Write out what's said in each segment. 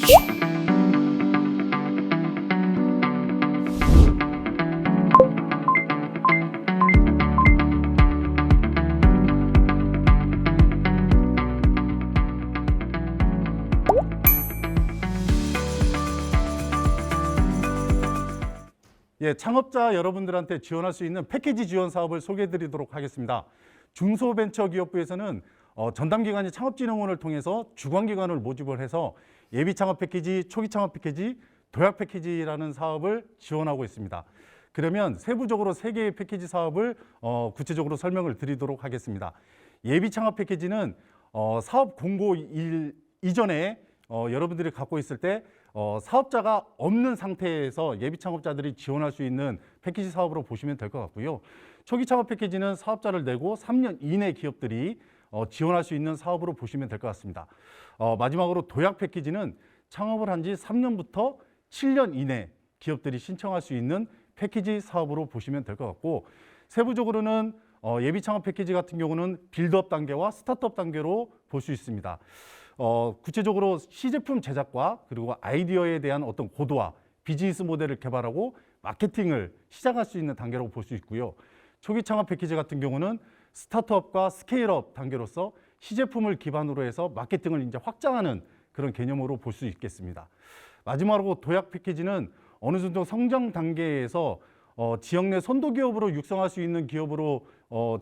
예, 창업자 여러분들한테 지원할 수 있는 패키지 지원 사업을 소개해 드리도록 하겠습니다. 중소벤처기업부에서는 전담기관인 창업진흥원을 통해서 주관기관을 모집을 해서 예비창업 패키지, 초기창업 패키지, 도약 패키지라는 사업을 지원하고 있습니다. 그러면 세부적으로 3개의 패키지 사업을 구체적으로 설명을 드리도록 하겠습니다. 예비창업 패키지는 사업 공고일 이전에 여러분들이 갖고 있을 때 사업자가 없는 상태에서 예비 창업자들이 지원할 수 있는 패키지 사업으로 보시면 될 것 같고요. 초기 창업 패키지는 사업자를 내고 3년 이내 기업들이 지원할 수 있는 사업으로 보시면 될 것 같습니다. 마지막으로 도약 패키지는 창업을 한 지 3년부터 7년 이내 기업들이 신청할 수 있는 패키지 사업으로 보시면 될 것 같고, 세부적으로는 예비 창업 패키지 같은 경우는 빌드업 단계와 스타트업 단계로 볼 수 있습니다. 구체적으로 시제품 제작과 그리고 아이디어에 대한 어떤 고도화, 비즈니스 모델을 개발하고 마케팅을 시작할 수 있는 단계라고 볼 수 있고요. 초기 창업 패키지 같은 경우는 스타트업과 스케일업 단계로서 시제품을 기반으로 해서 마케팅을 이제 확장하는 그런 개념으로 볼 수 있겠습니다. 마지막으로 도약 패키지는 어느 정도 성장 단계에서 지역 내 선도 기업으로 육성할 수 있는 기업으로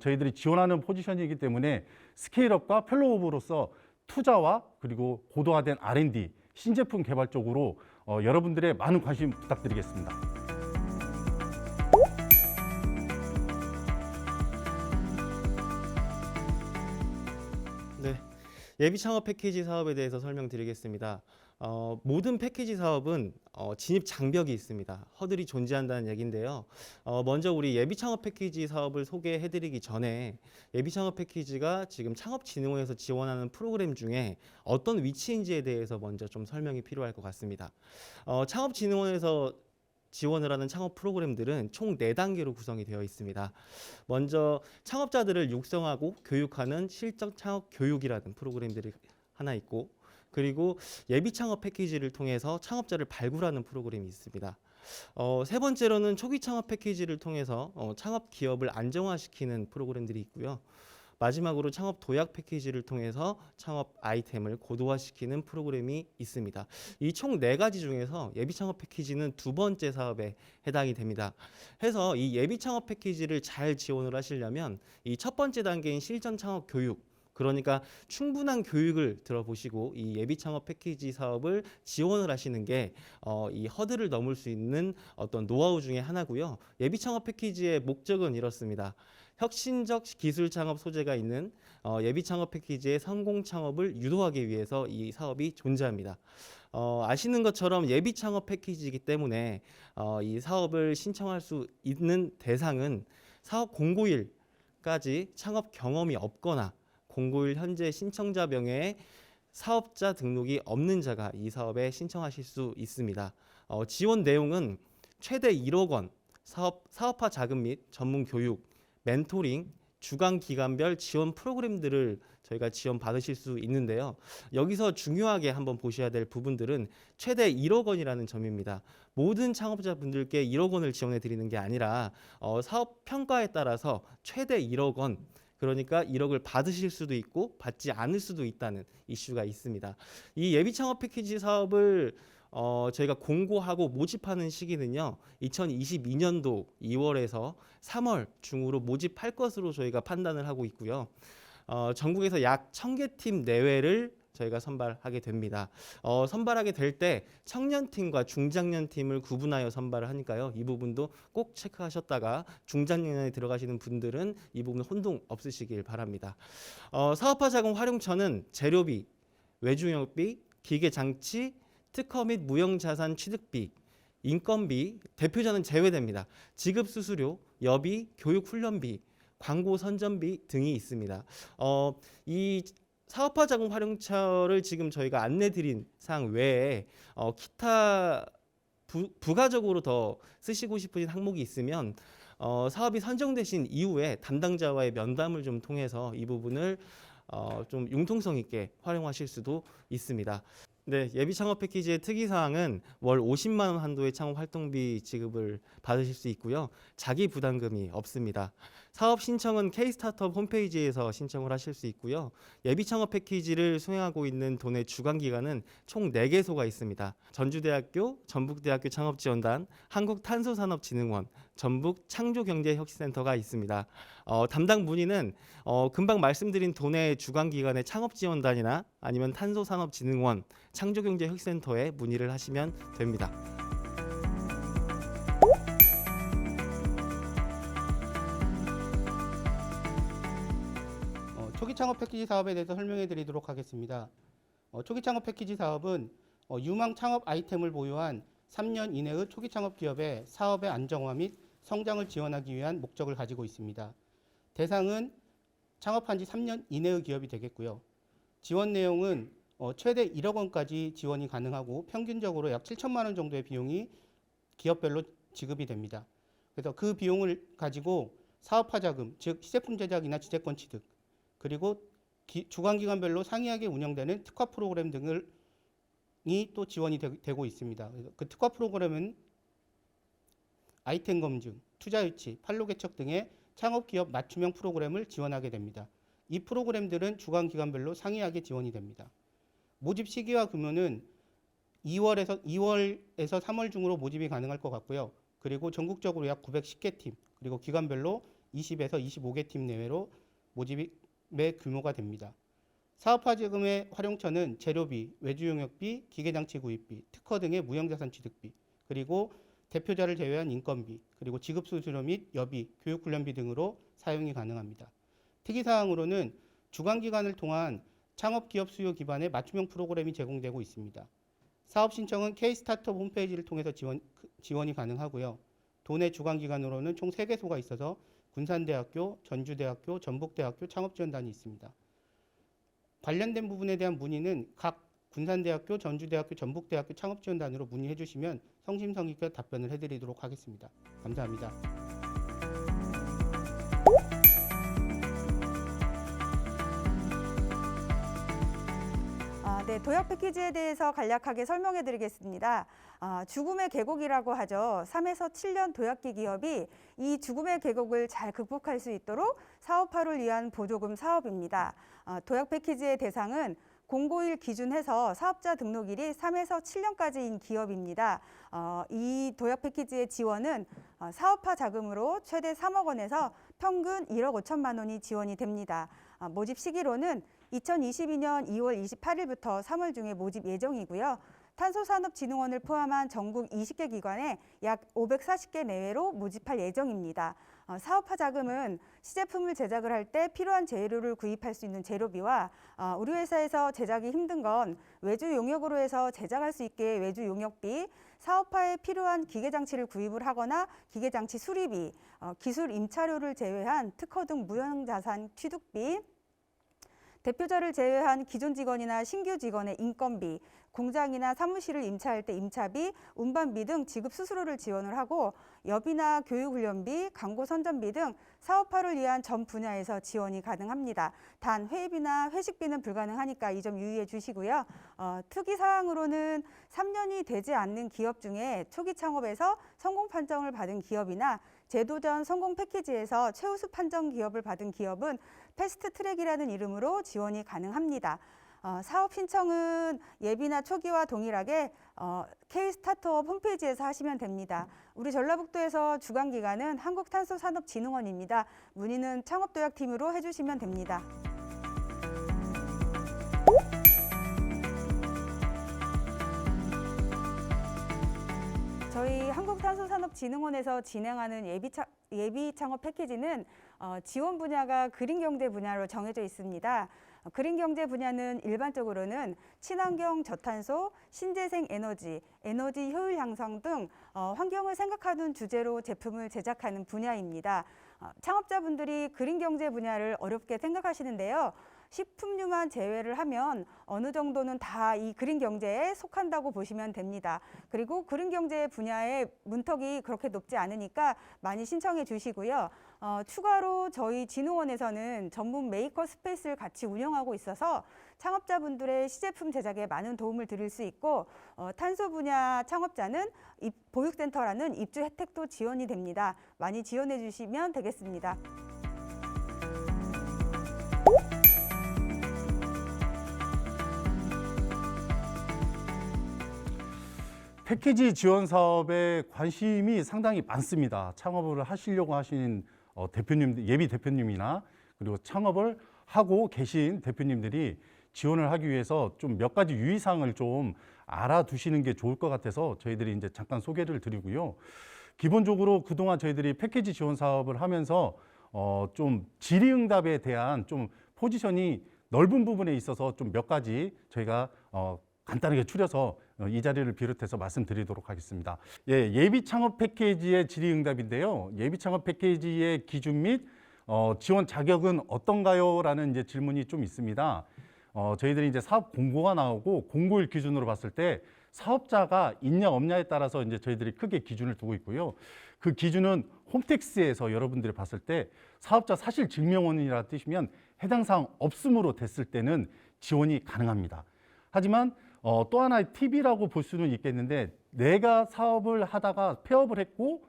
저희들이 지원하는 포지션이기 때문에 스케일업과 펠로우업으로서 투자와 그리고 고도화된 R&D, 신제품 개발 쪽으로 여러분들의 많은 관심 부탁드리겠습니다. 네, 예비 창업 패키지 사업에 대해서 설명드리겠습니다. 모든 패키지 사업은 진입 장벽이 있습니다. 허들이 존재한다는 얘기인데요. 먼저 우리 예비 창업 패키지 사업을 소개해드리기 전에 예비 창업 패키지가 지금 창업진흥원에서 지원하는 프로그램 중에 어떤 위치인지에 대해서 먼저 좀 설명이 필요할 것 같습니다. 창업진흥원에서 지원을 하는 창업 프로그램들은 총 4단계로 구성이 되어 있습니다. 먼저 창업자들을 육성하고 교육하는 실적 창업 교육이라는 프로그램들이 하나 있고, 그리고 예비 창업 패키지를 통해서 창업자를 발굴하는 프로그램이 있습니다. 세 번째로는 초기 창업 패키지를 통해서 창업 기업을 안정화시키는 프로그램들이 있고요. 마지막으로 창업 도약 패키지를 통해서 창업 아이템을 고도화시키는 프로그램이 있습니다. 이 총 4가지 중에서 예비 창업 패키지는 2번째 사업에 해당이 됩니다. 해서 이 예비 창업 패키지를 잘 지원을 하시려면 이 첫 번째 단계인 실전 창업 교육, 그러니까 충분한 교육을 들어보시고 이 예비 창업 패키지 사업을 지원을 하시는 게 이 허들을 넘을 수 있는 어떤 노하우 중에 하나고요. 예비 창업 패키지의 목적은 이렇습니다. 혁신적 기술 창업 소재가 있는 예비 창업 패키지의 성공 창업을 유도하기 위해서 이 사업이 존재합니다. 아시는 것처럼 예비 창업 패키지이기 때문에 이 사업을 신청할 수 있는 대상은 사업 공고일까지 창업 경험이 없거나 공고일 현재 신청자 명예에 사업자 등록이 없는 자가 이 사업에 신청하실 수 있습니다. 지원 내용은 최대 1억 원 사업화 자금 및 전문 교육, 멘토링, 주간 기간별 지원 프로그램들을 저희가 지원 받으실 수 있는데요. 여기서 중요하게 한번 보셔야 될 부분들은 최대 1억 원이라는 점입니다. 모든 창업자분들께 1억 원을 지원해 드리는 게 아니라 사업 평가에 따라서 최대 1억 원, 그러니까 1억을 받으실 수도 있고 받지 않을 수도 있다는 이슈가 있습니다. 이 예비 창업 패키지 사업을 저희가 공고하고 모집하는 시기는요, 2022년도 2월에서 3월 중으로 모집할 것으로 저희가 판단을 하고 있고요. 전국에서 약 1000개 팀 내외를 저희가 선발하게 됩니다. 선발하게 될 때 청년팀과 중장년팀을 구분하여 선발을 하니까요. 이 부분도 꼭 체크하셨다가 중장년에 들어가시는 분들은 이 부분 혼동 없으시길 바랍니다. 사업화 자금 활용처는 재료비, 외주영업비, 기계장치, 특허 및 무형자산 취득비, 인건비, 대표자는 제외됩니다. 지급수수료, 여비, 교육훈련비, 광고 선전비 등이 있습니다. 이 사업화 자금 활용처를 지금 저희가 안내드린 사항 외에 기타 부가적으로 더 쓰시고 싶으신 항목이 있으면 사업이 선정되신 이후에 담당자와의 면담을 좀 통해서 이 부분을 좀 융통성 있게 활용하실 수도 있습니다. 네, 예비 창업 패키지의 특이 사항은 월 50만 원 한도의 창업 활동비 지급을 받으실 수 있고요. 자기 부담금이 없습니다. 사업 신청은 K-스타트업 홈페이지에서 신청을 하실 수 있고요. 예비 창업 패키지를 수행하고 있는 도내 주관 기관은 총 4개소가 있습니다. 전주대학교, 전북대학교 창업지원단, 한국탄소산업진흥원, 전북창조경제혁신센터가 있습니다. 담당 문의는 금방 말씀드린 도내 주관 기관의 창업지원단이나 아니면 탄소산업진흥원, 창조경제혁신센터에 문의를 하시면 됩니다. 초기 창업 패키지 사업에 대해서 설명해 드리도록 하겠습니다. 초기 창업 패키지 사업은 유망 창업 아이템을 보유한 3년 이내의 초기 창업 기업의 사업의 안정화 및 성장을 지원하기 위한 목적을 가지고 있습니다. 대상은 창업한 지 3년 이내의 기업이 되겠고요. 지원 내용은 최대 1억 원까지 지원이 가능하고 평균적으로 약 7천만 원 정도의 비용이 기업별로 지급이 됩니다. 그래서 그 비용을 가지고 사업화 자금, 즉 시제품 제작이나 지재권 취득, 그리고 주관기관별로 상이하게 운영되는 특화 프로그램 등이 또 지원이 되고 있습니다. 그 특화 프로그램은 아이템 검증, 투자 유치, 판로 개척 등의 창업기업 맞춤형 프로그램을 지원하게 됩니다. 이 프로그램들은 주관기관별로 상이하게 지원이 됩니다. 모집 시기와 규모는 2월에서 3월 중으로 모집이 가능할 것 같고요. 그리고 전국적으로 약 910개 팀, 그리고 기관별로 20에서 25개 팀 내외로 모집의 규모가 됩니다. 사업화 자금의 활용처는 재료비, 외주용역비, 기계장치 구입비, 특허 등의 무형자산 취득비, 그리고 대표자를 제외한 인건비, 그리고 지급수수료 및 여비, 교육훈련비 등으로 사용이 가능합니다. 특이사항으로는 주관기관을 통한 창업기업 수요 기반의 맞춤형 프로그램이 제공되고 있습니다. 사업 신청은 K-스타트업 홈페이지를 통해서 지원이 가능하고요. 도내 주관기관으로는 총 3개소가 있어서 군산대학교, 전주대학교, 전북대학교 창업지원단이 있습니다. 관련된 부분에 대한 문의는 각 군산대학교, 전주대학교, 전북대학교 창업지원단으로 문의해 주시면 성심성의껏 답변을 해드리도록 하겠습니다. 감사합니다. 네, 도약 패키지에 대해서 간략하게 설명해 드리겠습니다. 죽음의 계곡이라고 하죠. 3에서 7년 도약기 기업이 이 죽음의 계곡을 잘 극복할 수 있도록 사업화를 위한 보조금 사업입니다. 도약 패키지의 대상은 공고일 기준해서 사업자 등록일이 3에서 7년까지인 기업입니다. 이 도약 패키지의 지원은 사업화 자금으로 최대 3억 원에서 평균 1억 5천만 원이 지원이 됩니다. 모집 시기로는 2022년 2월 28일부터 3월 중에 모집 예정이고요. 탄소산업진흥원을 포함한 전국 20개 기관에 약 540개 내외로 모집할 예정입니다. 사업화 자금은 시제품을 제작을 할 때 필요한 재료를 구입할 수 있는 재료비와 우리 회사에서 제작이 힘든 건 외주 용역으로 해서 제작할 수 있게 외주 용역비, 사업화에 필요한 기계장치를 구입을 하거나 기계장치 수리비, 기술 임차료를 제외한 특허 등 무형자산 취득비, 대표자를 제외한 기존 직원이나 신규 직원의 인건비, 공장이나 사무실을 임차할 때 임차비, 운반비 등 지급 수수료를 지원을 하고 여비나 교육훈련비, 광고 선전비 등 사업화를 위한 전 분야에서 지원이 가능합니다. 단 회의비나 회식비는 불가능하니까 이 점 유의해 주시고요. 특이사항으로는 3년이 되지 않는 기업 중에 초기 창업에서 성공 판정을 받은 기업이나 제도전 성공 패키지에서 최우수 판정 기업을 받은 기업은 패스트 트랙이라는 이름으로 지원이 가능합니다. 사업 신청은 예비나 초기와 동일하게 K-스타트업 홈페이지에서 하시면 됩니다. 우리 전라북도에서 주관기관은 한국탄소산업진흥원입니다. 문의는 창업도약팀으로 해주시면 됩니다. 저희 한국탄소산업진흥원에서 진행하는 예비 창업 패키지는 지원 분야가 그린경제 분야로 정해져 있습니다. 그린경제 분야는 일반적으로는 친환경 저탄소, 신재생 에너지, 에너지 효율 향상 등 환경을 생각하는 주제로 제품을 제작하는 분야입니다. 창업자분들이 그린경제 분야를 어렵게 생각하시는데요. 식품류만 제외를 하면 어느 정도는 다 이 그린 경제에 속한다고 보시면 됩니다. 그리고 그린 경제 분야의 문턱이 그렇게 높지 않으니까 많이 신청해 주시고요. 추가로 저희 진흥원에서는 전문 메이커 스페이스를 같이 운영하고 있어서 창업자분들의 시제품 제작에 많은 도움을 드릴 수 있고 탄소 분야 창업자는 보육센터라는 입주 혜택도 지원이 됩니다. 많이 지원해 주시면 되겠습니다. 패키지 지원 사업에 관심이 상당히 많습니다. 창업을 하시려고 하신 대표님, 예비 대표님이나 그리고 창업을 하고 계신 대표님들이 지원을 하기 위해서 좀 몇 가지 유의사항을 좀 알아두시는 게 좋을 것 같아서 저희들이 이제 잠깐 소개를 드리고요. 기본적으로 그동안 저희들이 패키지 지원 사업을 하면서 좀 질의응답에 대한 좀 포지션이 넓은 부분에 있어서 좀 몇 가지 저희가 간단하게 추려서 이 자리를 비롯해서 말씀드리도록 하겠습니다. 예비 창업 패키지의 질의응답인데요. 예비 창업 패키지의 기준 및 지원 자격은 어떤가요? 라는 이제 질문이 좀 있습니다. 저희들이 이제 사업 공고가 나오고 공고일 기준으로 봤을 때 사업자가 있냐 없냐에 따라서 이제 저희들이 크게 기준을 두고 있고요. 그 기준은 홈택스에서 여러분들이 봤을 때 사업자 사실 증명원이라 뜨시면 해당 사항 없음으로 됐을 때는 지원이 가능합니다. 하지만 또 하나의 팁이라고 볼 수는 있겠는데 내가 사업을 하다가 폐업을 했고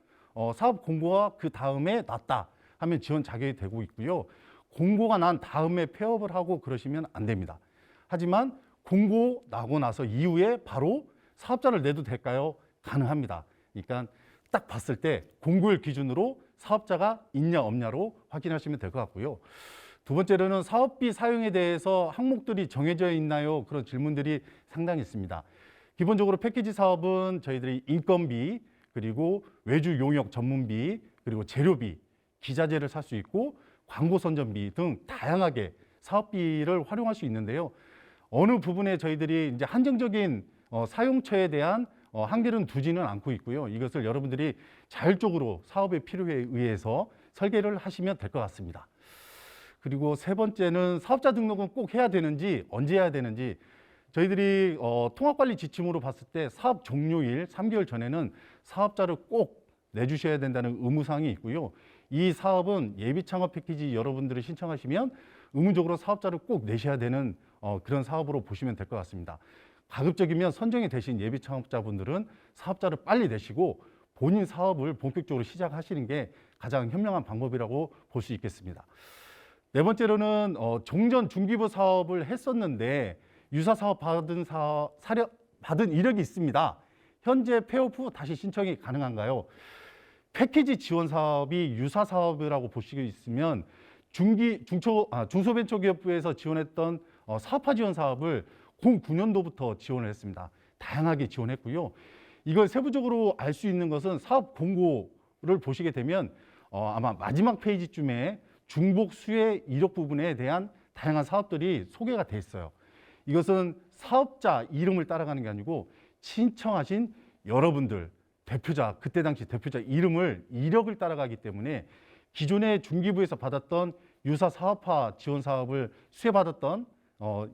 사업 공고가 그 다음에 났다 하면 지원 자격이 되고 있고요. 공고가 난 다음에 폐업을 하고 그러시면 안 됩니다. 하지만 공고 나고 나서 이후에 바로 사업자를 내도 될까요? 가능합니다. 그러니까 딱 봤을 때 공고일 기준으로 사업자가 있냐 없냐로 확인하시면 될 것 같고요. 두 번째로는 사업비 사용에 대해서 항목들이 정해져 있나요? 그런 질문들이 상당히 있습니다. 기본적으로 패키지 사업은 저희들이 인건비, 그리고 외주 용역 전문비, 그리고 재료비, 기자재를 살 수 있고 광고 선전비 등 다양하게 사업비를 활용할 수 있는데요. 어느 부분에 저희들이 이제 한정적인 사용처에 대한 한계는 두지는 않고 있고요. 이것을 여러분들이 자율적으로 사업의 필요에 의해서 설계를 하시면 될 것 같습니다. 그리고 세 번째는 사업자 등록은 꼭 해야 되는지 언제 해야 되는지 저희들이 통합관리 지침으로 봤을 때 사업 종료일 3개월 전에는 사업자를 꼭 내주셔야 된다는 의무사항이 있고요. 이 사업은 예비 창업 패키지 여러분들이 신청하시면 의무적으로 사업자를 꼭 내셔야 되는 그런 사업으로 보시면 될 것 같습니다. 가급적이면 선정이 되신 예비 창업자분들은 사업자를 빨리 내시고 본인 사업을 본격적으로 시작하시는 게 가장 현명한 방법이라고 볼 수 있겠습니다. 네 번째로는 종전 중기부 사업을 했었는데 유사 사업 받은 이력이 있습니다. 현재 폐업 후 다시 신청이 가능한가요? 패키지 지원 사업이 유사 사업이라고 보시고 있으면 중소벤처기업부에서 지원했던 사업화 지원 사업을 09년도부터 지원을 했습니다. 다양하게 지원했고요. 이걸 세부적으로 알 수 있는 것은 사업 공고를 보시게 되면 아마 마지막 페이지쯤에 중복 수혜 이력 부분에 대한 다양한 사업들이 소개가 돼 있어요. 이것은 사업자 이름을 따라가는 게 아니고 신청하신 여러분들 대표자, 그때 당시 대표자 이력을 따라가기 때문에 기존의 중기부에서 받았던 유사 사업화 지원 사업을 수혜받았던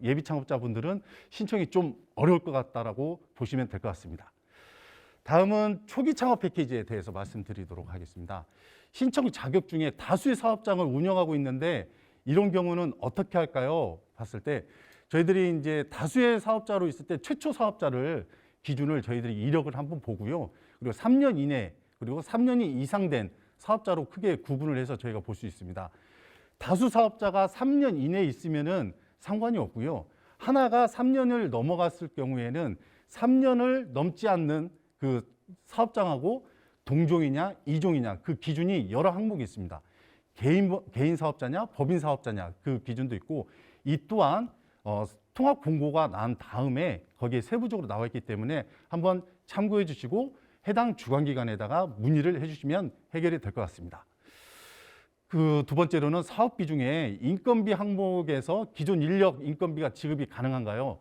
예비 창업자분들은 신청이 좀 어려울 것 같다라고 보시면 될 것 같습니다. 다음은 초기 창업 패키지에 대해서 말씀드리도록 하겠습니다. 신청 자격 중에 다수의 사업장을 운영하고 있는데 이런 경우는 어떻게 할까요? 봤을 때 저희들이 이제 다수의 사업자로 있을 때 최초 사업자를 기준을 저희들이 이력을 한번 보고요. 그리고 3년 이내 그리고 3년이 이상 된 사업자로 크게 구분을 해서 저희가 볼 수 있습니다. 다수 사업자가 3년 이내에 있으면은 상관이 없고요. 하나가 3년을 넘어갔을 경우에는 3년을 넘지 않는 그 사업장하고 동종이냐 이종이냐 그 기준이 여러 항목이 있습니다. 개인 사업자냐 법인 사업자냐 그 기준도 있고 이 또한 통합 공고가 난 다음에 거기에 세부적으로 나와 있기 때문에 한번 참고해 주시고 해당 주관기관에다가 문의를 해주시면 해결이 될 것 같습니다. 그 두 번째로는 사업비 중에 인건비 항목에서 기존 인력 인건비가 지급이 가능한가요?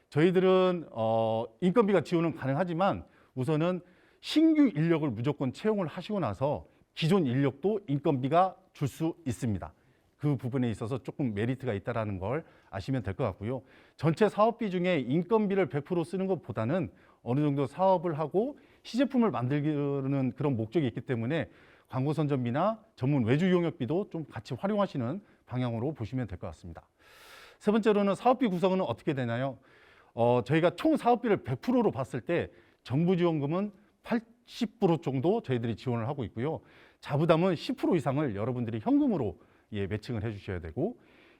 저희들은 인건비가 지원은 가능하지만 우선은 신규 인력을 무조건 채용을 하시고 나서 기존 인력도 인건비가 줄 수 있습니다. 그 부분에 있어서 조금 메리트가 있다라는 걸 아시면 될 것 같고요. 전체 사업비 중에 인건비를 100% 쓰는 것보다는 어느 정도 사업을 하고 시제품을 만들는 그런 목적이 있기 때문에 광고 선전비나 전문 외주 용역비도 좀 같이 활용하시는 방향으로 보시면 될 것 같습니다. 세 번째로는 사업비 구성은 어떻게 되나요? 저희가 총 사업비를 100%로 봤을 때 정부 지원금은 80% 정도 저희들이 지원을 하고 있고요. 자부담은 10% 이상을 여러분들이 현금으로 매칭을 해주셔야 되고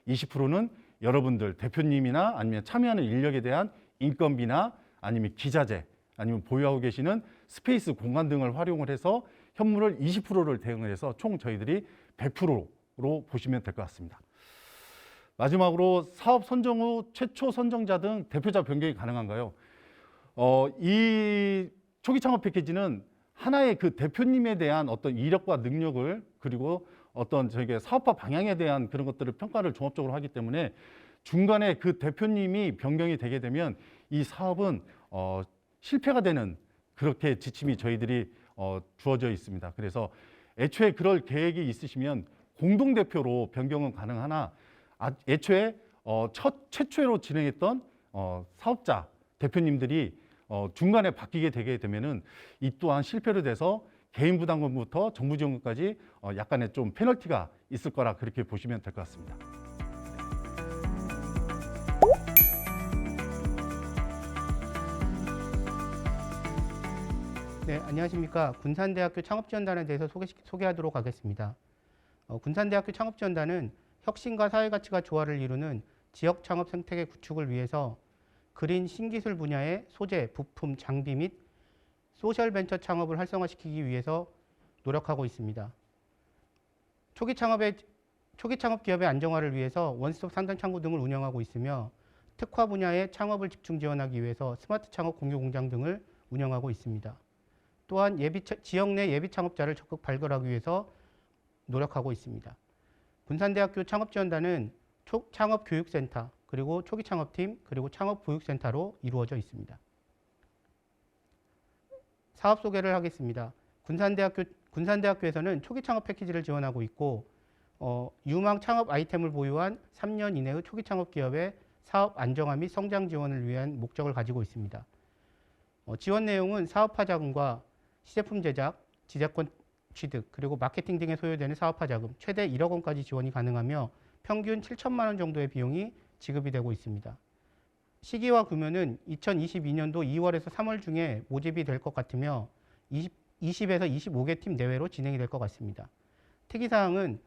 20%는 여러분들 대표님이나 아니면 참여하는 인력에 대한 인건비나 아니면 기자재 아니면 보유하고 계시는 스페이스 공간 등을 활용을 해서 현물을 20%를 대응을 해서 총 저희들이 100%로 보시면 될 것 같습니다. 마지막으로 사업 선정 후 최초 선정자 등 대표자 변경이 가능한가요? 이 초기 창업 패키지는 하나의 그 대표님에 대한 어떤 이력과 능력을 그리고 어떤 저희가 사업화 방향에 대한 그런 것들을 평가를 종합적으로 하기 때문에 중간에 그 대표님이 변경이 되게 되면 이 사업은 실패가 되는 그렇게 지침이 저희들이 주어져 있습니다. 그래서 애초에 그럴 계획이 있으시면 공동대표로 변경은 가능하나 애초에 최초로 진행했던 사업자 대표님들이 중간에 바뀌게 되게 되면은 이 또한 실패로 돼서 개인 부담금부터 정부 지원금까지 약간의 좀 페널티가 있을 거라 그렇게 보시면 될 것 같습니다. 네, 안녕하십니까. 군산대학교 창업지원단에 대해서 소개하도록 하겠습니다. 군산대학교 창업지원단은 혁신과 사회가치가 조화를 이루는 지역 창업 생태계 구축을 위해서 그린 신기술 분야의 소재, 부품, 장비 및 소셜벤처 창업을 활성화시키기 위해서 노력하고 있습니다. 초기 창업 기업의 안정화를 위해서 원스톱 상담 창구 등을 운영하고 있으며 특화 분야의 창업을 집중 지원하기 위해서 스마트 창업 공유 공장 등을 운영하고 있습니다. 또한 지역 내 예비 창업자를 적극 발굴하기 위해서 노력하고 있습니다. 군산대학교 창업지원단은 창업교육센터, 그리고 초기 창업팀, 그리고 창업보육센터로 이루어져 있습니다. 사업 소개를 하겠습니다. 군산대학교에서는 초기 창업 패키지를 지원하고 있고 유망 창업 아이템을 보유한 3년 이내의 초기 창업 기업의 사업 안정화 및 성장 지원을 위한 목적을 가지고 있습니다. 지원 내용은 사업화 자금과 시제품 제작, 지재권 취득, 그리고 마케팅 등에 소요되는 사업화 자금 최대 1억 원까지 지원이 가능하며 평균 7천만 원 정도의 비용이 지급이 되고 있습니다. 시기와 규모는 2022년도 2월에서 3월 중에 모집이 될 것 같으며 20에서 25개 팀 내외로 진행이 될 것 같습니다. 특이사항은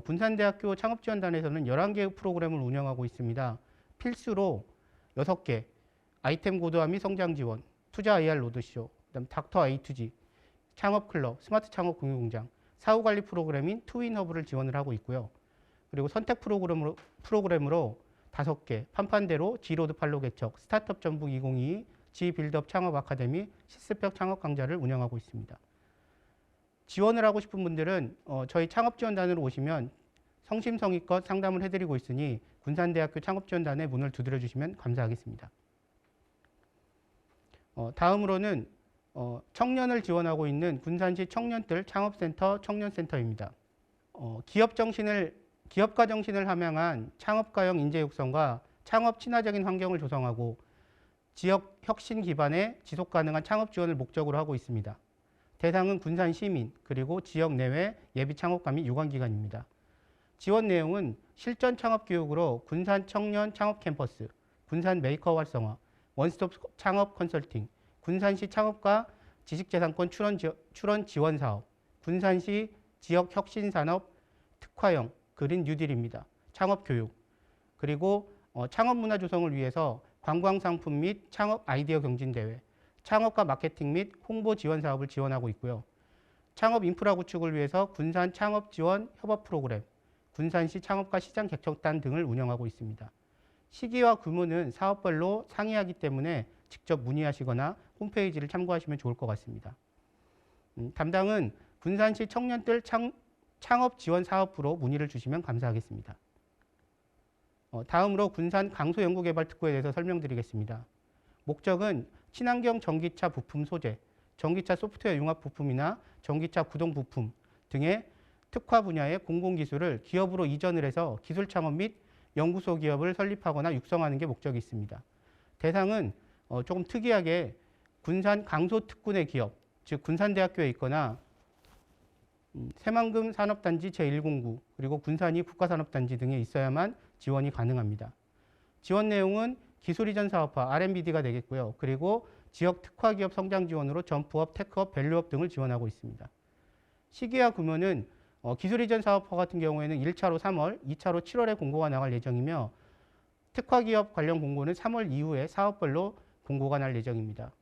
군산대학교 창업지원단에서는 11개의 프로그램을 운영하고 있습니다. 필수로 6개, 아이템 고도화 및 성장 지원, 투자 IR 로드쇼, 그다음 닥터 A2G, 창업클럽, 스마트 창업 공유공장, 사후관리 프로그램인 투윈허브를 지원을 하고 있고요. 그리고 선택 프로그램으로 5개, 판판대로 지로드 팔로 개척, 스타트업 전북 2022, 지빌드업 창업 아카데미, 실습형 창업 강좌를 운영하고 있습니다. 지원을 하고 싶은 분들은 저희 창업지원단으로 오시면 성심성의껏 상담을 해드리고 있으니 군산대학교 창업지원단에 문을 두드려 주시면 감사하겠습니다. 다음으로는 청년을 지원하고 있는 군산시 청년들 창업센터 청년센터입니다. 기업가 정신을 함양한 창업가형 인재 육성과 창업 친화적인 환경을 조성하고 지역 혁신 기반의 지속 가능한 창업 지원을 목적으로 하고 있습니다. 대상은 군산 시민 그리고 지역 내외 예비 창업가 및 유관기관입니다. 지원 내용은 실전 창업 교육으로 군산 청년 창업 캠퍼스, 군산 메이커 활성화, 원스톱 창업 컨설팅, 군산시 창업가 지식재산권 출원 지원 사업, 군산시 지역 혁신 산업 특화형 그린 뉴딜입니다. 창업 교육, 그리고 창업 문화 조성을 위해서 관광 상품 및 창업 아이디어 경진 대회, 창업과 마케팅 및 홍보 지원 사업을 지원하고 있고요. 창업 인프라 구축을 위해서 군산 창업 지원 협업 프로그램, 군산시 창업가 시장 개척단 등을 운영하고 있습니다. 시기와 규모는 사업별로 상이하기 때문에 직접 문의하시거나 홈페이지를 참고하시면 좋을 것 같습니다. 담당은 군산시 청년들 창업 지원 사업부로 문의를 주시면 감사하겠습니다. 다음으로 군산 강소연구개발특구에 대해서 설명드리겠습니다. 목적은 친환경 전기차 부품 소재, 전기차 소프트웨어 융합 부품이나 전기차 구동 부품 등의 특화 분야의 공공기술을 기업으로 이전을 해서 기술 창업 및 연구소 기업을 설립하거나 육성하는 게 목적이 있습니다. 대상은 조금 특이하게 군산 강소특군의 기업, 즉 군산대학교에 있거나 새만금 산업단지 제109 그리고 군산이 국가산업단지 등에 있어야만 지원이 가능합니다. 지원 내용은 기술 이전 사업화 R&BD가 되겠고요. 그리고 지역 특화 기업 성장 지원으로 점프업, 테크업, 밸류업 등을 지원하고 있습니다. 시기와 규모는 기술 이전 사업화 같은 경우에는 1차로 3월, 2차로 7월에 공고가 나갈 예정이며 특화 기업 관련 공고는 3월 이후에 사업별로 공고가 날 예정입니다.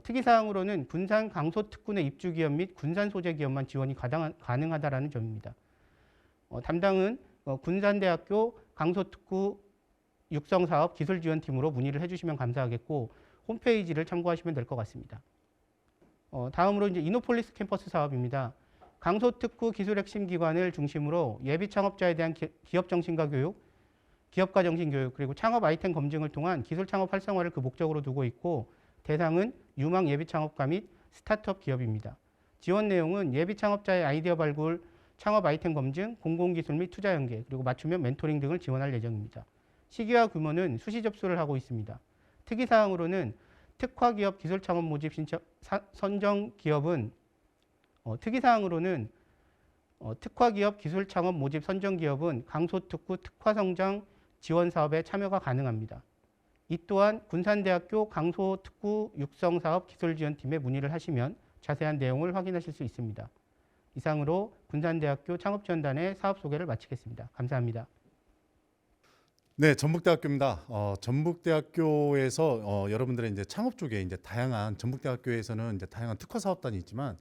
특이사항으로는 군산 강소특군의 입주기업 및 군산 소재 기업만 지원이 가능하다는 점입니다. 담당은 군산대학교 강소특구 육성사업 기술지원팀으로 문의를 해주시면 감사하겠고 홈페이지를 참고하시면 될 것 같습니다. 다음으로 이제 이노폴리스 캠퍼스 사업입니다. 강소특구 기술핵심기관을 중심으로 예비 창업자에 대한 기업 정신과 교육, 기업가 정신 교육, 그리고 창업 아이템 검증을 통한 기술 창업 활성화를 그 목적으로 두고 있고 대상은 유망 예비 창업가 및 스타트업 기업입니다. 지원 내용은 예비 창업자의 아이디어 발굴, 창업 아이템 검증, 공공기술 및 투자 연계, 그리고 맞춤형 멘토링 등을 지원할 예정입니다. 시기와 규모는 수시 접수를 하고 있습니다. 특이사항으로는 특화기업 기술창업 모집 신청 선정 기업은 특이사항으로는 특화기업 기술창업 모집 선정 기업은 강소특구 특화성장 지원 사업에 참여가 가능합니다. 이 또한 군산대학교 강소특구 육성사업 기술지원팀에 문의를 하시면 자세한 내용을 확인하실 수 있습니다. 이상으로 군산대학교 창업지원단의 사업 소개를 마치겠습니다. 감사합니다. 네, 전북대학교입니다. 전북대학교에서 여러분들의 이제 창업 쪽에 이제 다양한 전북대학교에서는 이제 다양한 특화 사업단이 있지만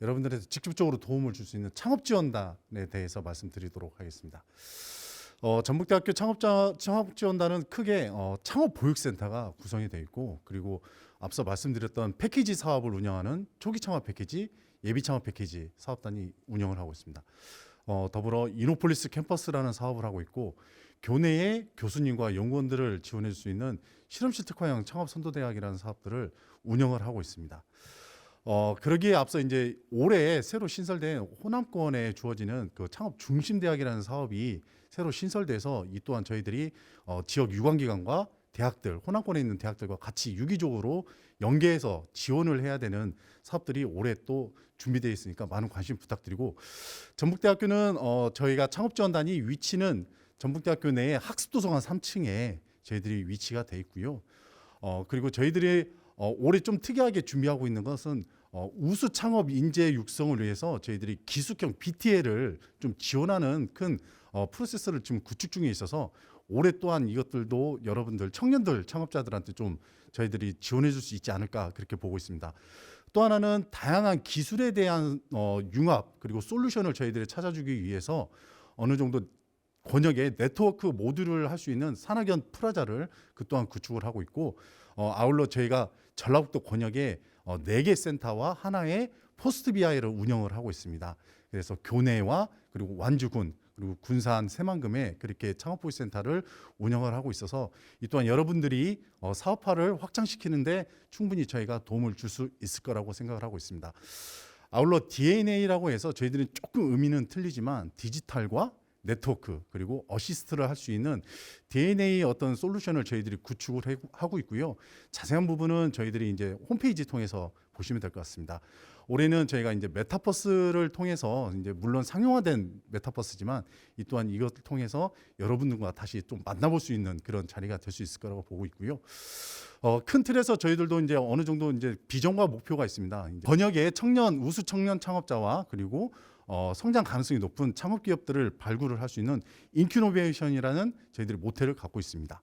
여러분들한테 직접적으로 도움을 줄 수 있는 창업지원단에 대해서 말씀드리도록 하겠습니다. 전북대학교 창업지원단은 크게 창업보육센터가 구성이 되어 있고 그리고 앞서 말씀드렸던 패키지 사업을 운영하는 초기 창업 패키지, 예비 창업 패키지 사업단이 운영을 하고 있습니다. 더불어 이노폴리스 캠퍼스라는 사업을 하고 있고 교내에 교수님과 연구원들을 지원해 줄 수 있는 실험실 특화형 창업 선도대학이라는 사업들을 운영을 하고 있습니다. 그러기에 앞서 이제 올해 새로 신설된 호남권에 주어지는 그 창업 중심 대학이라는 사업이 새로 신설돼서 이 또한 저희들이 지역 유관기관과 대학들, 호남권에 있는 대학들과 같이 유기적으로 연계해서 지원을 해야 되는 사업들이 올해 또 준비되어 있으니까 많은 관심 부탁드리고 전북대학교는 저희가 창업지원단이 위치는 전북대학교 내에 학습도서관 3층에 저희들이 위치가 돼 있고요. 그리고 저희들이 올해 좀 특이하게 준비하고 있는 것은 우수 창업 인재 육성을 위해서 저희들이 기숙형 BTL을 좀 지원하는 큰 프로세스를 지금 구축 중에 있어서 올해 또한 이것들도 여러분들 청년들 창업자들한테 좀 저희들이 지원해 줄 수 있지 않을까 그렇게 보고 있습니다. 또 하나는 다양한 기술에 대한 융합 그리고 솔루션을 저희들이 찾아주기 위해서 어느 정도 권역에 네트워크 모듈을 할 수 있는 산학연 프라자를 그 또한 구축을 하고 있고 아울러 저희가 전라북도 권역에 4개 센터와 하나의 포스트 BI를 운영을 하고 있습니다. 그래서 교내와 그리고 완주군 그리고 군산 새만금에 그렇게 창업보육센터를 운영을 하고 있어서 이 또한 여러분들이 사업화를 확장시키는데 충분히 저희가 도움을 줄 수 있을 거라고 생각을 하고 있습니다. 아울러 DNA라고 해서 저희들은 조금 의미는 틀리지만 디지털과 네트워크 그리고 어시스트를 할 수 있는 DNA 어떤 솔루션을 저희들이 구축을 하고 있고요. 자세한 부분은 저희들이 이제 홈페이지 통해서 보시면 될 것 같습니다. 올해는 저희가 이제 메타버스를 통해서 이제 물론 상용화된 메타버스지만 이 또한 이것을 통해서 여러분들과 다시 좀 만나볼 수 있는 그런 자리가 될 수 있을 거라고 보고 있고요. 큰 틀에서 저희들도 이제 어느 정도 이제 비전과 목표가 있습니다. 번역의 우수 청년 창업자와 그리고 성장 가능성이 높은 창업 기업들을 발굴을 할 수 있는 인큐노베이션이라는 저희들이 모태를 갖고 있습니다.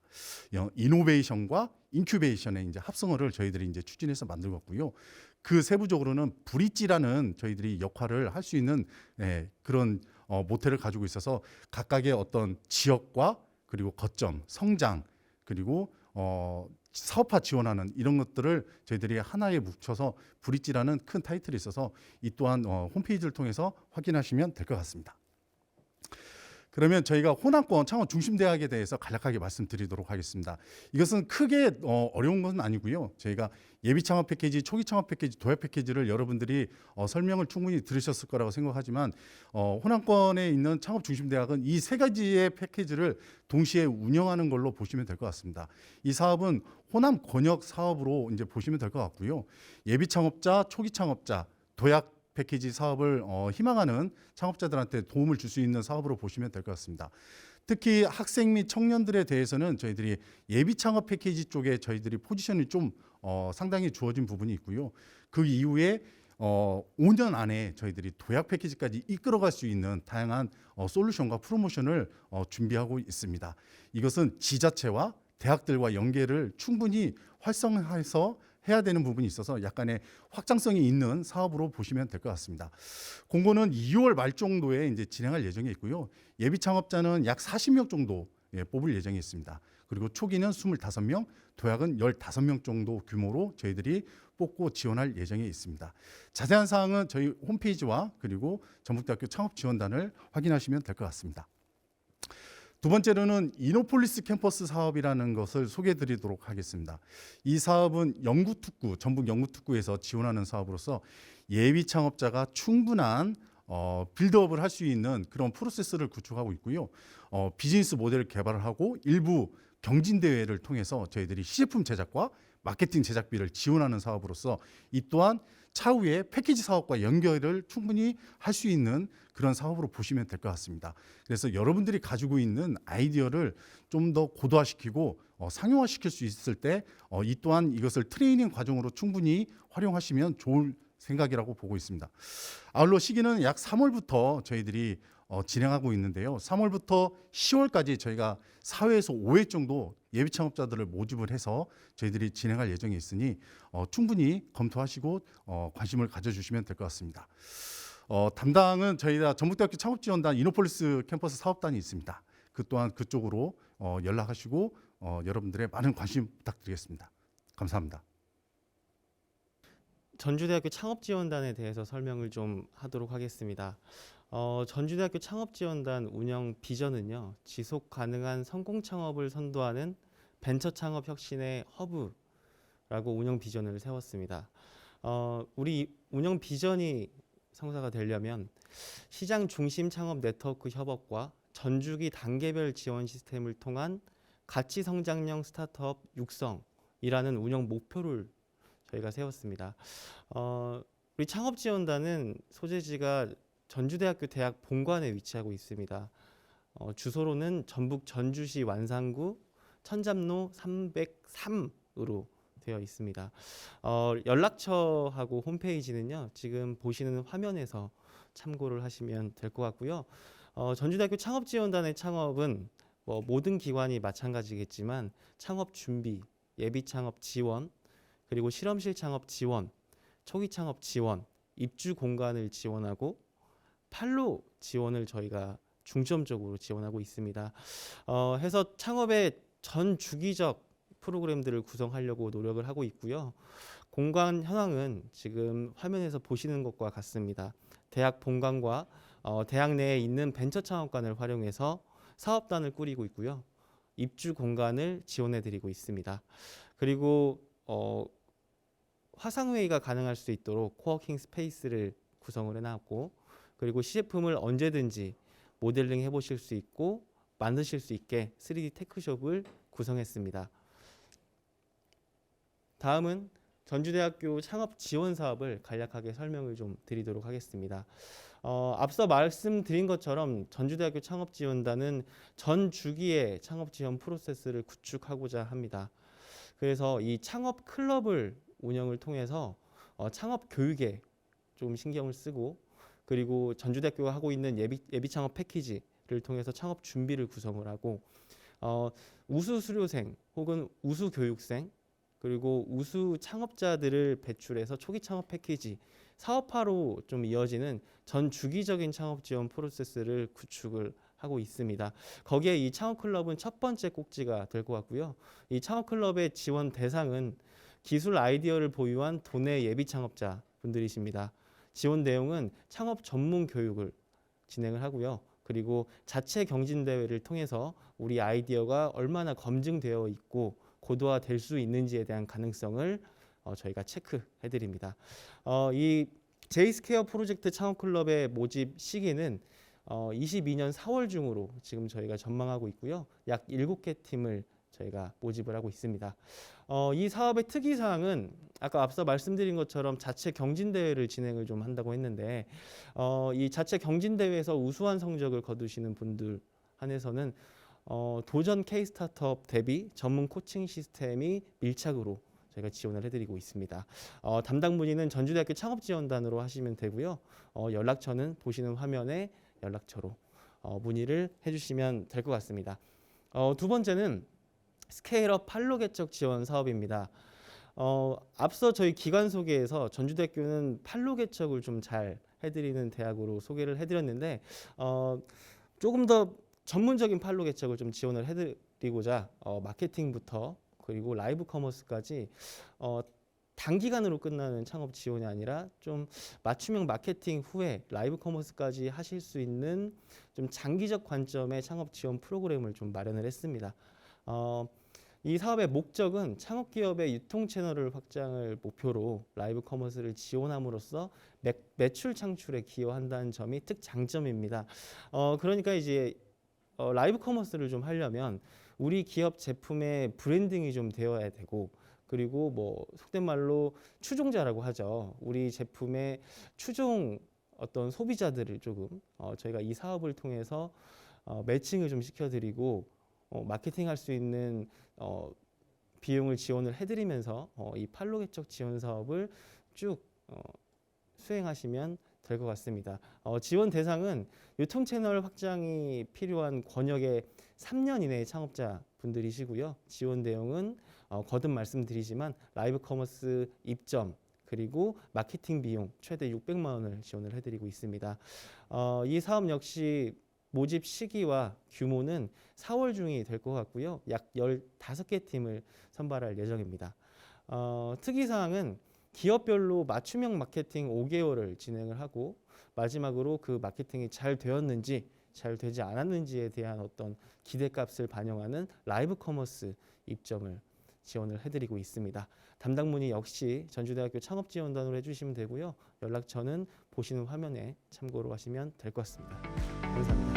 이노베이션과 인큐베이션의 이제 합성어를 저희들이 이제 추진해서 만들고 있고요. 그 세부적으로는 브릿지라는 저희들이 역할을 할 수 있는 그런 모태를 가지고 있어서 각각의 어떤 지역과 그리고 거점, 성장 그리고 사업화 지원하는 이런 것들을 저희들이 하나에 뭉쳐서 브릿지라는 큰 타이틀이 있어서 이 또한 홈페이지를 통해서 확인하시면 될 것 같습니다. 그러면 저희가 호남권 창업 중심 대학에 대해서 간략하게 말씀드리도록 하겠습니다. 이것은 크게 어려운 것은 아니고요. 저희가 예비 창업 패키지, 초기 창업 패키지, 도약 패키지를 여러분들이 설명을 충분히 들으셨을 거라고 생각하지만 호남권에 있는 창업 중심 대학은 이 세 가지의 패키지를 동시에 운영하는 걸로 보시면 될 것 같습니다. 이 사업은 호남 권역 사업으로 이제 보시면 될 것 같고요. 예비 창업자, 초기 창업자, 도약 패키지 사업을 희망하는 창업자들한테 도움을 줄 수 있는 사업으로 보시면 될 것 같습니다. 특히 학생 및 청년들에 대해서는 저희들이 예비 창업 패키지 쪽에 저희들이 포지션이 좀 상당히 주어진 부분이 있고요. 그 이후에 5년 안에 저희들이 도약 패키지까지 이끌어갈 수 있는 다양한 솔루션과 프로모션을 준비하고 있습니다. 이것은 지자체와 대학들과 연계를 충분히 활성화해서 해야 되는 부분이 있어서 약간의 확장성이 있는 사업으로 보시면 될 것 같습니다. 공고는 2월 말 정도에 이제 진행할 예정에 있고요. 예비 창업자는 약 40명 정도 뽑을 예정에 있습니다. 그리고 초기는 25명, 도약은 15명 정도 규모로 저희들이 뽑고 지원할 예정에 있습니다. 자세한 사항은 저희 홈페이지와 그리고 전북대학교 창업지원단을 확인하시면 될 것 같습니다. 두 번째로는 이노폴리스 캠퍼스 사업이라는 것을 소개해 드리도록 하겠습니다. 이 사업은 영구특구, 전북 영구특구에서 지원하는 사업으로서 예비 창업자가 충분한 빌드업을 할 수 있는 그런 프로세스를 구축하고 있고요. 비즈니스 모델을 개발을 하고 일부 경진대회를 통해서 저희들이 시제품 제작과 마케팅 제작비를 지원하는 사업으로서 이 또한 차후에 패키지 사업과 연결을 충분히 할 수 있는 그런 사업으로 보시면 될 것 같습니다. 그래서 여러분들이 가지고 있는 아이디어를 좀 더 고도화시키고 상용화시킬 수 있을 때 이 또한 이것을 트레이닝 과정으로 충분히 활용하시면 좋을 생각이라고 보고 있습니다. 아울러 시기는 약 3월부터 저희들이 진행하고 있는데요. 3월부터 10월까지 저희가 4회에서 5회 정도 예비 창업자들을 모집을 해서 저희들이 진행할 예정에 있으니 충분히 검토하시고 관심을 가져주시면 될 것 같습니다. 담당은 저희가 전북대학교 창업지원단 이노폴리스 캠퍼스 사업단이 있습니다. 그 또한 그쪽으로 연락하시고 여러분들의 많은 관심 부탁드리겠습니다. 감사합니다. 전주대학교 창업지원단에 대해서 설명을 좀 하도록 하겠습니다. 전주대학교 창업지원단 운영 비전은요, 지속 가능한 성공 창업을 선도하는 벤처 창업 혁신의 허브라고 운영 비전을 세웠습니다. 우리 운영 비전이 성사가 되려면 시장 중심 창업 네트워크 협업과 전주기 단계별 지원 시스템을 통한 가치 성장형 스타트업 육성이라는 운영 목표를 저희가 세웠습니다. 우리 창업지원단은 소재지가 전주대학교 대학 본관에 위치하고 있습니다. 주소로는 전북 전주시 완산구 천잡로 303으로 되어 있습니다. 연락처하고 홈페이지는요, 지금 보시는 화면에서 참고를 하시면 될 것 같고요. 전주대학교 창업지원단의 창업은 모든 기관이 마찬가지겠지만 창업 준비, 예비 창업 지원, 그리고 실험실 창업 지원, 초기 창업 지원, 입주 공간을 지원하고 판로 지원을 저희가 중점적으로 지원하고 있습니다. 해서 창업의 전 주기적 프로그램들을 구성하려고 노력을 하고 있고요. 공간 현황은 지금 화면에서 보시는 것과 같습니다. 대학 본관과 대학 내에 있는 벤처 창업관을 활용해서 사업단을 꾸리고 있고요. 입주 공간을 지원해드리고 있습니다. 그리고 화상회의가 가능할 수 있도록 코워킹 스페이스를 구성을 해놨고, 그리고 시제품을 언제든지 모델링 해보실 수 있고 만드실 수 있게 3D 테크숍을 구성했습니다. 다음은 전주대학교 창업 지원 사업을 간략하게 설명을 좀 드리도록 하겠습니다. 앞서 말씀드린 것처럼 전주대학교 창업지원단은 전 주기의 창업 지원 프로세스를 구축하고자 합니다. 그래서 이 창업 클럽을 운영을 통해서 창업 교육에 좀 신경을 쓰고, 그리고 전주대학교가 하고 있는 예비 창업 패키지를 통해서 창업 준비를 구성을 하고, 우수 수료생 혹은 우수 교육생, 그리고 우수 창업자들을 배출해서 초기 창업 패키지, 사업화로 좀 이어지는 전 주기적인 창업 지원 프로세스를 구축을 하고 있습니다. 거기에 이 창업 클럽은 첫 번째 꼭지가 될 것 같고요. 이 창업 클럽의 지원 대상은 기술 아이디어를 보유한 도내 예비 창업자 분들이십니다. 지원 내용은 창업 전문 교육을 진행을 하고요. 그리고 자체 경진대회를 통해서 우리 아이디어가 얼마나 검증되어 있고 고도화될 수 있는지에 대한 가능성을 저희가 체크해드립니다. 이 제이스퀘어 프로젝트 창업클럽의 모집 시기는 22년 4월 중으로 지금 저희가 전망하고 있고요. 약 7개 팀을 저희가 모집을 하고 있습니다. 이 사업의 특이사항은 아까 앞서 말씀드린 것처럼 자체 경진대회를 진행을 좀 한다고 했는데 이 자체 경진대회에서 우수한 성적을 거두시는 분들 한해서는 도전 K-스타트업 대비 전문 코칭 시스템이 밀착으로 저희가 지원을 해드리고 있습니다. 담당 문의는 전주대학교 창업지원단으로 하시면 되고요. 연락처는 보시는 화면에 연락처로 문의를 해주시면 될 것 같습니다. 두 번째는 스케일업 판로 개척 지원 사업입니다. 앞서 저희 기관 소개에서 전주대학교는 판로 개척을 좀 잘 해드리는 대학으로 소개를 해드렸는데 조금 더 전문적인 판로 개척을 좀 지원을 해드리고자 마케팅부터 그리고 라이브 커머스까지 단기간으로 끝나는 창업 지원이 아니라 좀 맞춤형 마케팅 후에 라이브 커머스까지 하실 수 있는 좀 장기적 관점의 창업 지원 프로그램을 좀 마련을 했습니다. 이 사업의 목적은 창업 기업의 유통 채널을 확장을 목표로 라이브 커머스를 지원함으로써 매출 창출에 기여한다는 점이 특장점입니다. 그러니까 이제 라이브 커머스를 좀 하려면 우리 기업 제품의 브랜딩이 좀 되어야 되고 그리고 뭐 속된 말로 추종자라고 하죠. 우리 제품의 추종 어떤 소비자들을 조금 저희가 이 사업을 통해서 매칭을 좀 시켜드리고 마케팅할 수 있는 비용을 지원을 해드리면서 이 판로 개척 지원 사업을 쭉 수행하시면 될 것 같습니다. 지원 대상은 유통 채널 확장이 필요한 권역의 3년 이내의 창업자 분들이시고요. 지원 내용은 거듭 말씀드리지만 라이브 커머스 입점 그리고 마케팅 비용 최대 600만 원을 지원을 해드리고 있습니다. 이 사업 역시 모집 시기와 규모는 4월 중이 될 것 같고요. 약 15개 팀을 선발할 예정입니다. 특이사항은 기업별로 맞춤형 마케팅 5개월을 진행을 하고 마지막으로 그 마케팅이 잘 되었는지 잘 되지 않았는지에 대한 어떤 기대값을 반영하는 라이브 커머스 입점을 지원을 해드리고 있습니다. 담당 문의 역시 전주대학교 창업지원단으로 해주시면 되고요. 연락처는 보시는 화면에 참고로 하시면 될 것 같습니다. 감사합니다.